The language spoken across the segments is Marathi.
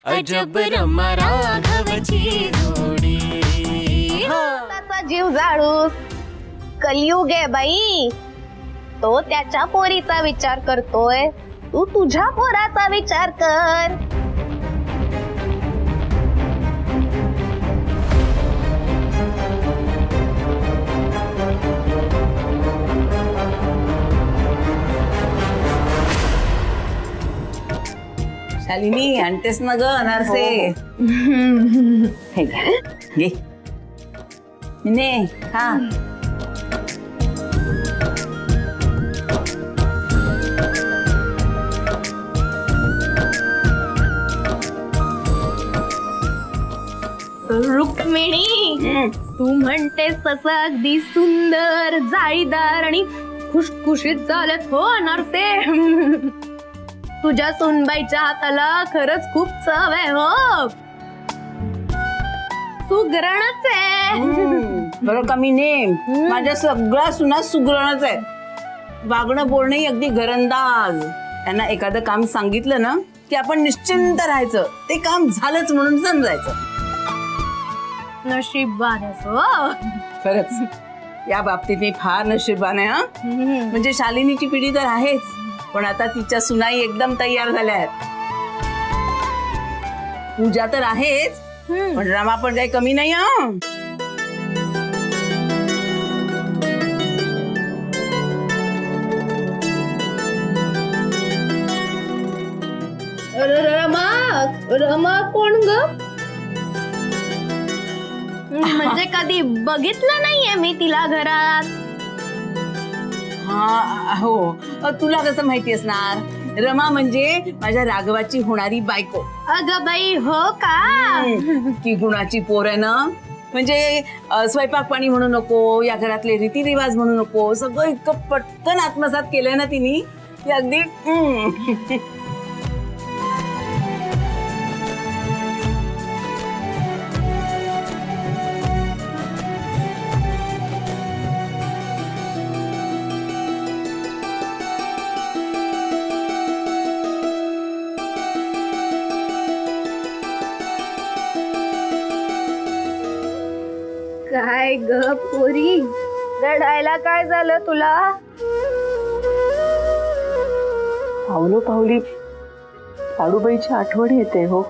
अजब रमा राघवची जोडी। त्याचा जीव जाळूस कलियुग आहे बाई। तो त्याच्या पोरीचा विचार करतोय, तू तुझ्या पोराचा विचार कर। शालिनी आणतेस ना ग अनारसे? हे घे ने हा। रुक्मिणी, तू म्हणतेस तसं अगदी सुंदर जाळीदार आणि खुशखुशीत झालेत हो अनारसे। तुझ्या सुनबाईच्या हाताला खरंच खूप चव आहे हो। सुगरणच आहे बरं का मी ने माझ्या सगळ्या सुना सुगरणच आहे। वागणं बोलणंही अगदी घरंदाज। त्यांना एखादं काम सांगितलं ना की आपण निश्चिंत राहायचं, ते काम झालंच म्हणून समजायचं। नशीबवान आहेस हो खरंच या बाबतीत मी फार नशीबवान आहे। हा म्हणजे शालिनीची पिढी तर आहेच, पण आता तिच्या सुनाई एकदम तयार झाल्या आहेत। पूजा तर आहेच, पण रमा पण काही कमी नाही। हा रमा कोण ग? म्हणजे कधी बघितलं नाहीये मी तिला घरात। हा हो, तुला कसं माहिती असणार? रमा म्हणजे माझ्या राघवाची होणारी बायको। अगं बाई हो का? की गुणाची पोर आहे ना। म्हणजे स्वयंपाक पाणी म्हणू नको, या घरातले रीतिरिवाज म्हणू नको, सगळं इतकं पटकन आत्मसात केलंय ना तिने की अगदी काय ग पोरी, रडायला काय झालं तुला? पावलो पावली लाडूबाईची आठवण येते हो।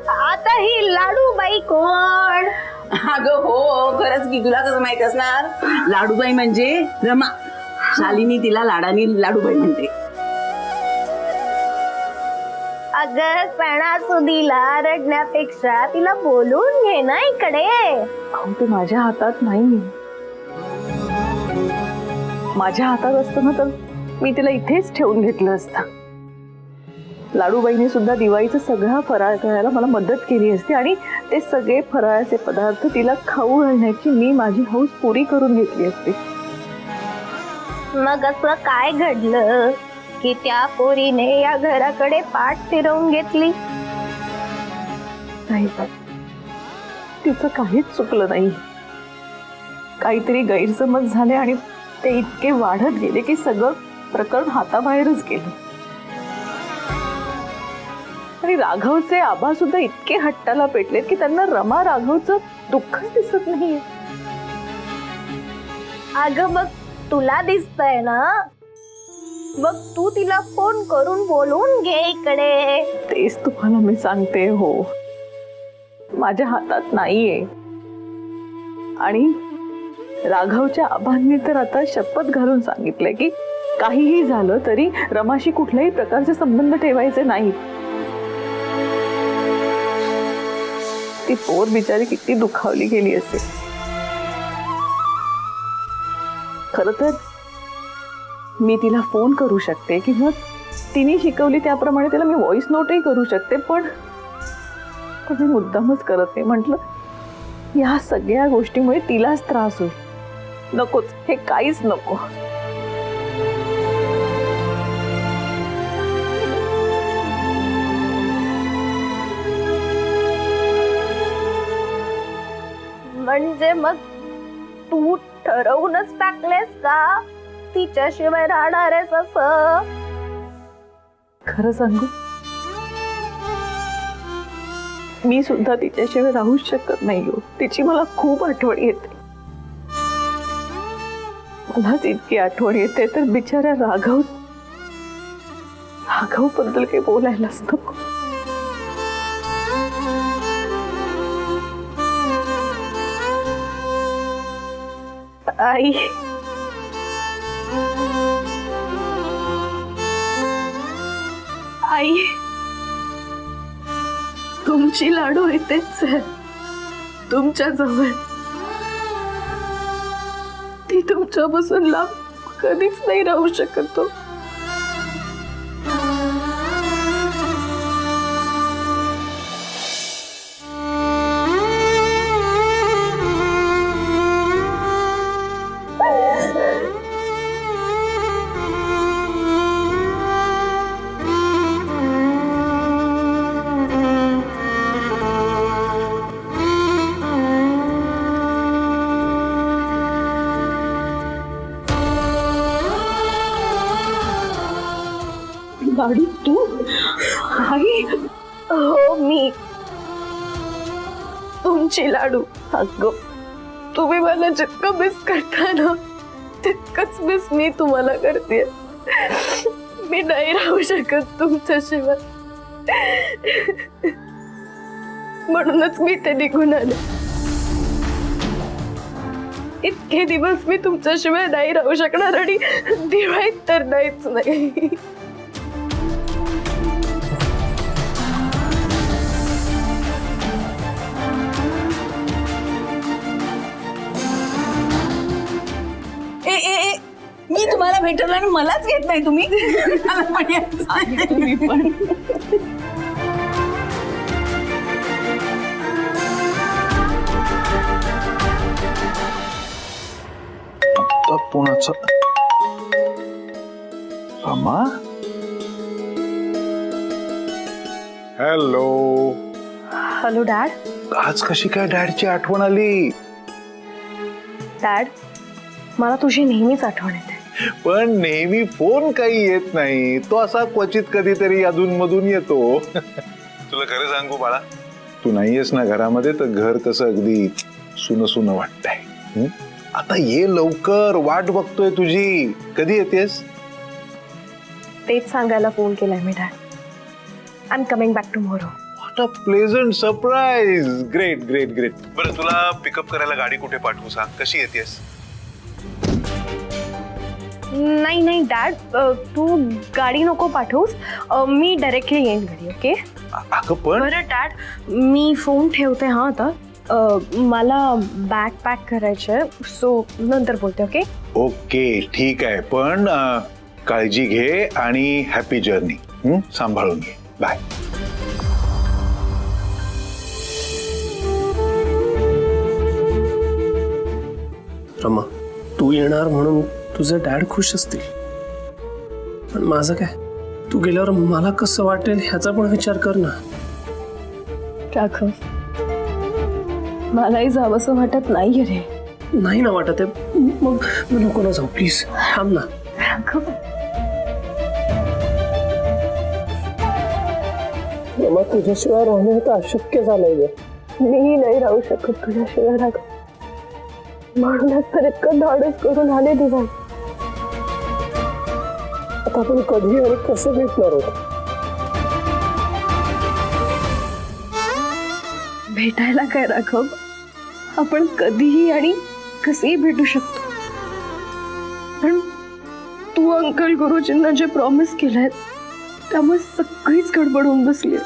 आता ही लाडूबाई कोण? अगं हो, खरंच की तुला कसं माहित असणार? लाडूबाई म्हणजे रमा। शालिनी तिला लाडानी लाडूबाई म्हणते। अगं सणासुदीला रडण्यापेक्षा तिला बोलून घे ना इकडे। अहो ते माझ्या हातात नाही। माझ्या हातात असतं ना तर मी तिला इथेच ठेवून घेतलं असतं। लाडूबाईने सुद्धा दिवाळीचा सगळा फराळ करायला मला मदत केली असती आणि ते सगळे फराळाचे पदार्थ तिला खाऊ घालण्याची मी माझी हौस पुरी करून घेतली असती। मग असं काय घडलं की त्या पोरीने या घराकडे पाठ फिरवून घेतली? नाही पण तिचं काहीच चुकलं नाही। काहीतरी गैरसमज झाले आणि ते इतके वाढत गेले की सगळं प्रकरण हाताबाहेरच गेलं। आणि राघवचे आबा सुद्धा इतके हट्टाला पेटलेत की त्यांना रमा राघवचं दुःखच दिसत नाहीये। अगं मग तुला दिसतंय ना, मग तू तिला फोन करून बोलून घे इकडे। तेच तुम्हाला मी सांगते हो, माझ्या हातात नाहीये। आणि राघवच्या आबांनी तर आता शपथ घालून सांगितलंय की काहीही झालं तरी रमाशी कुठल्याही प्रकारचे संबंध ठेवायचे नाहीत। ती पोर बिचारी किती दुखावली गेली असेल। खरं तर मी तिला फोन करू शकते किंवा तिने शिकवली त्याप्रमाणे तिला मी व्हॉइस नोटही करू शकते, पण मी मुद्दामच करत नाही। म्हटलं या सगळ्या गोष्टीमुळे तिलाच त्रास होईल, नकोच, हे काहीच नको। म्हणजे मग तू ठरवूनच टाकलेस का तिच्याशिवाय राहणार आहेस असं? खरं सांगू, मी सुद्धा तिच्याशिवाय राहूच शकत नाही हो. तिची मला खूप आठवण येते. मलाच इतकी आठवण येते तर बिचाऱ्या राघव बद्दल काही बोलायलाच नको. आई, आई, तुमची लाडू इथेच आहे, तुमच्या जवळ. ती तुमच्यापासून लांब कधीच नाही राहू शकत तो. लाडू तू? आई, हो मी तुमची लाडू. अगं, तुम्ही मला जितकं मिस करता ना तितकंच मिस मी तुम्हाला करते. मी नाही राहू शकत तुमच्याशिवाय, म्हणूनच मी ते निघून आले. इतके दिवस मी तुमच्याशिवाय नाही राहू शकणार आणि दिवाळीत तर नाहीच नाही. मी तुम्हाला भेटलं आणि मलाच घेत नाही तुम्ही. तुम्ही पण कोणाचा रमा? हॅलो. Hello dad. आज कशी काय डॅडची आठवण आली? डॅड, मला तुझी नेहमीच आठवण येते. पण नेहमी फोन काही येत नाही, तो असा क्वचित कधीतरी अधून मधून येतो. तुला खरं सांगू बाळा, तू नाहीयेस ना घरामध्ये तर घर कसं अगदी सुन सुन वाटतंय. आता ये लवकर, वाट बघतोय तुझी. कधी येतेस? तेच सांगायला फोन केलाय मी dad. I am coming back tomorrow. What a pleasant surprise. Great great great. बरं, तुला पिकअप करायला गाडी कुठे पाठवू सांग? कशी येतेस? नाही नाही डॅड, तू गाडी नको पाठवूस. मी डायरेक्टली येईन घरी. ओके? अगं पण बरं डॅड, मी फोन ठेवते हा आता. मला बॅग पॅक करायचे, सो नंतर बोलते. ओके? ओके, ठीक आहे. पण काळजी घे आणि हॅपी जर्नी. सांभाळून घे. बाय. रमा, तू येणार म्हणून तुझे डॅड खुश असतील, पण माझं काय? तू गेल्यावर मला कसं वाटेल ह्याचा पण विचार कर ना. राघव, मलाही जावंसं वाटत नाहीये रे. नाही ना वाटत आहे? मग नको ना जाऊ, प्लीज थांब ना. राघव, रमा, तुझ्याशिवाय राहणं तर अशक्य झालंय. मीही नाही राहू शकत तुझ्याशिवाय राघव. म्हणूनच तर इतकं धाडस करून आले दिवाळी. आता आपण कधी आणि कसं भेटणार आहोत? भेटायला काय राघव, आपण कधीही आणि कसेही भेटू शकतो. पण तू अंकल गुरुजींना जे प्रॉमिस केलंय त्यामुळे सगळीच गडबड होऊन बसली.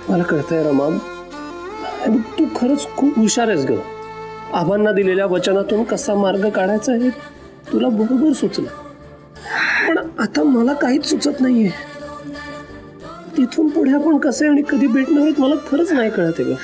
मला कळतंय रमा, तू खरंच खूप हुशार आहेस ग. आबांना दिलेल्या वचनातून कसा मार्ग काढायचा हे तुला बरोबर सुचलं. पण आता मला काहीच सुचत नाहीये. तिथून पुढे आपण कसे आणि कधी भेटणार आहेत मला खरंच नाही कळत आहे ग.